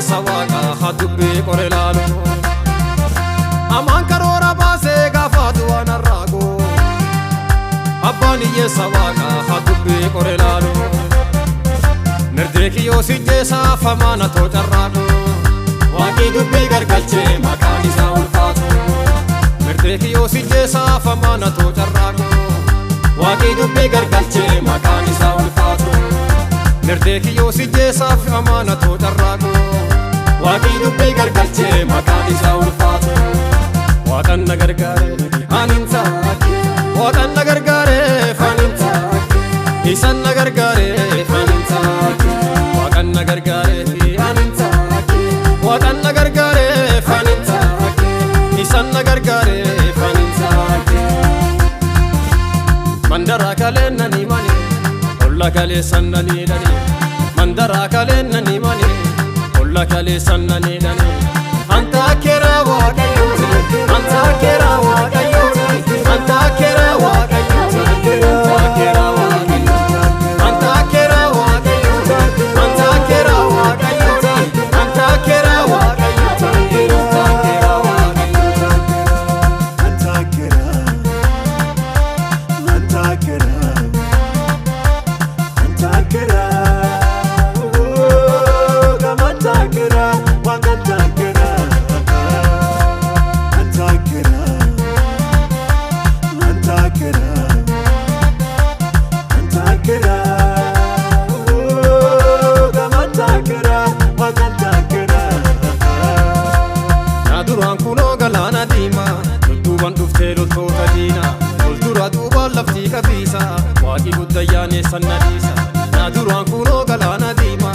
sawaqa hadubbi qorelalu aman karora base gafatu anarago abbaniye sawaqa hadubbi qorelalu mirdeki yo sijesa famana to carrago waqi dubbi gargalche maqani sa ulfatu mirdeki yo sijesa famana to carrago waqi dubbi gargalche maqani sa ulfatu mirdeki yo sijesa famana to carrago waqi dubbi gargalche maqani sa ulfatu waqan nagargare aninta waqan nagargare faninta isan nagargare faninta waqan nagargare aninta waqan nagargare faninta isan nagargare faninta mandara kalennani mani olla kale sannani dani mandara kalennani mani olla kale sannani dani anta kera waqayyo anta kera waqayyo anta kera waqayyo anta kera waqayyo anta kera waqayyo anta kera waqayyo anta kera waqayyo anta kera waqayyo anta kera anta kera anta kera gamanta kera waqanta kera anta kera anta kera anta kera gamanta kera waqanta kera Naduran kuno galana dima Duban dufte loltoota diina Oldura duuba laftii qabiisa Waaqi guddayyaane sannadiisa Naduran kuno galana dima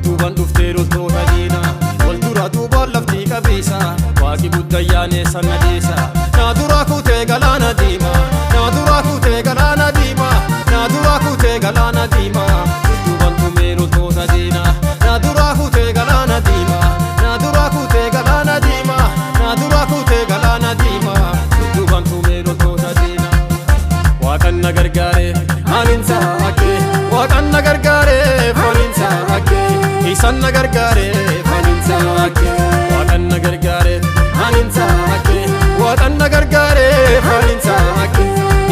Duban dufte loltoota diina Oldura duuba laftii qabiisa Waaqi guddayyaane sannadiisa Nadura kutee galana dima Nadura kutee galana dima Nadura kutee galana dima Duban tumee loltoota diina Nadura kutee galana dima Nadura kutee galana dima Nadura kutee galana dima Duban tumee loltoota diina Waaqan nagargaare aninta hakke Waaqan nagargaare faninta hakke Isan nagargaare faninta hakke Waaqan nagargaare aninta hakke Waaqan nagargaare faninta hakke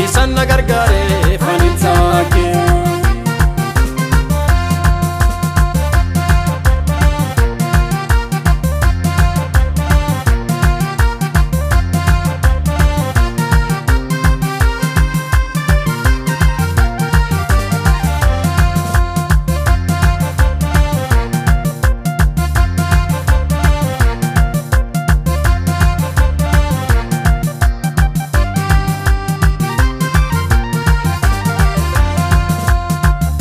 Isan nagargaare faninta hakke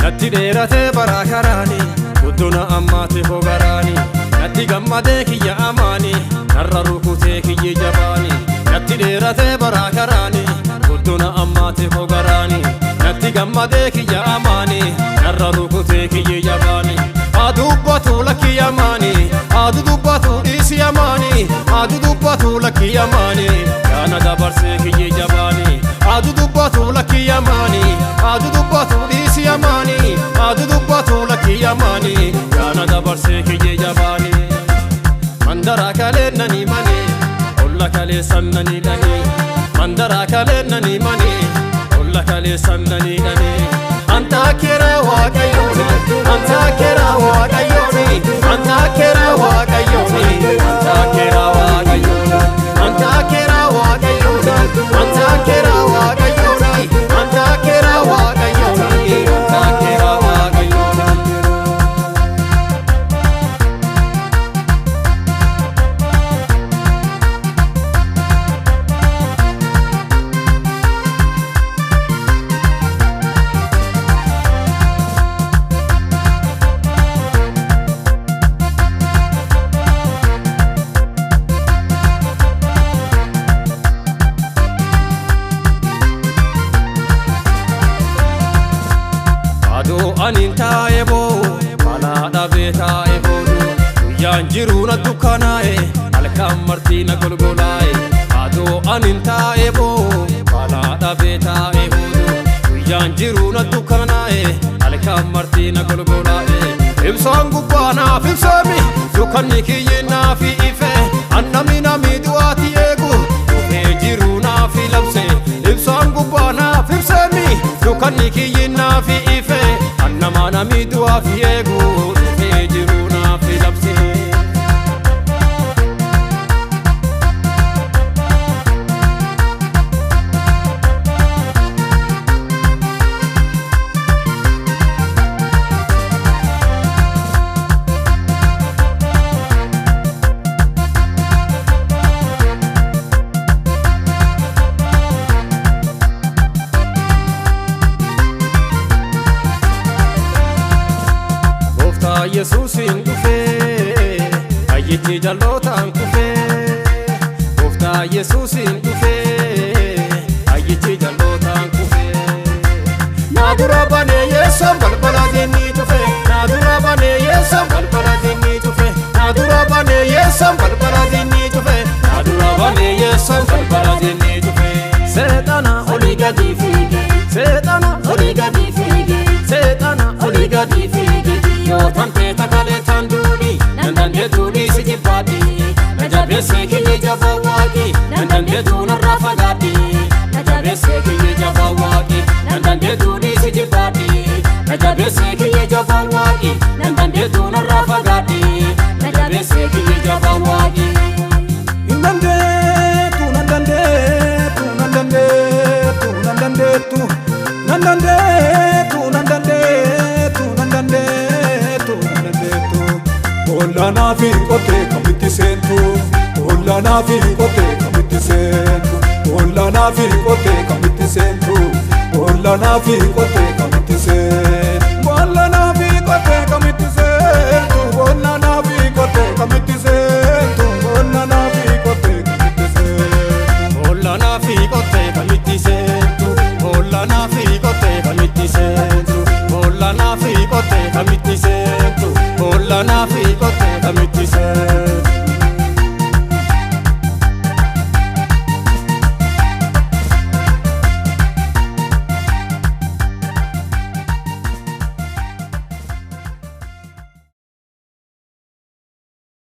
Natti dheerate barakaraani gudduna ammaate hogaraani natti gammadee kiyya amaani narra rukutee kiyyi jabaani natti dheerate barakaraani gudduna ammaate hogaraani natti gammadee kiyya amaani narra rukutee kiyyi jabaani adubbatu lakki amaani adu dubbatu dhiisi amaani adu dubbatu lakki amaani yaana dabarsee kiyyi jabaani adu dubbatu lakki amaani adu dubbatu dhiisi amaani adu dubbatu lakki amaani yaana dabarsee kiyyi jabaani mandara kalennani mani olla kale sannani dani mandara kalennani mani olla kale sannani dani anta kera waqayyo anta kera waqayyo anta kera waqayyo anta kera waqayyo anta kera waqayyo anta kera waqayyo anta kera waqayyo anta kera waqayyo aninta ebo bala dabeta ebo yanjiru na dukanae alkam martina golgolae ado aninta ebo bala dabeta ebo yanjiru na dukanae alkam martina golgolae ibsaan gubbaa naaf ibsami dukkanni kiyyi naaf ife annami nami du'aati eegu dhufee jiru naaf labse ibsaan gubbaa naaf ibsami dukkanni kiyyi naaf ife annama nami du'aaf eegu dhufee jiru naaf labse. Yesuusin dhufee ayyichi jalootaan kufee gooftaa Yesuusin dhufee ayyichi jalootaan kufee naa dura banee yeessoon balbala diinni cufe naa dura banee yeessoon balbala diinni cufe naa dura banee yeessoon balbala diinni cufe naa dura banee yeessoon balbala diinni cufe seexana olii gadi fiige seexana olii gadi fiige seexana olii gadi fiige yoo tante takale tanduni nandande duni si jibbaati na jabeesse kiyye jabaa waaqi nandande duna rafagaati na jabeesse kiyye jabaa waaqi nandande duni si jibbaati na jabeesse kiyye jabaa waaqi nandande duna rafagaati na jabeesse kiyye jabaa waaqi nandande tu nandande tu nandande tu nandande tu nandande tu nandande tu nandande Ollana fi kote kamitti sentu Ollana fi kote kamitti sentu Ollana fi kote kamitti sentu Ollana fi kote kamitti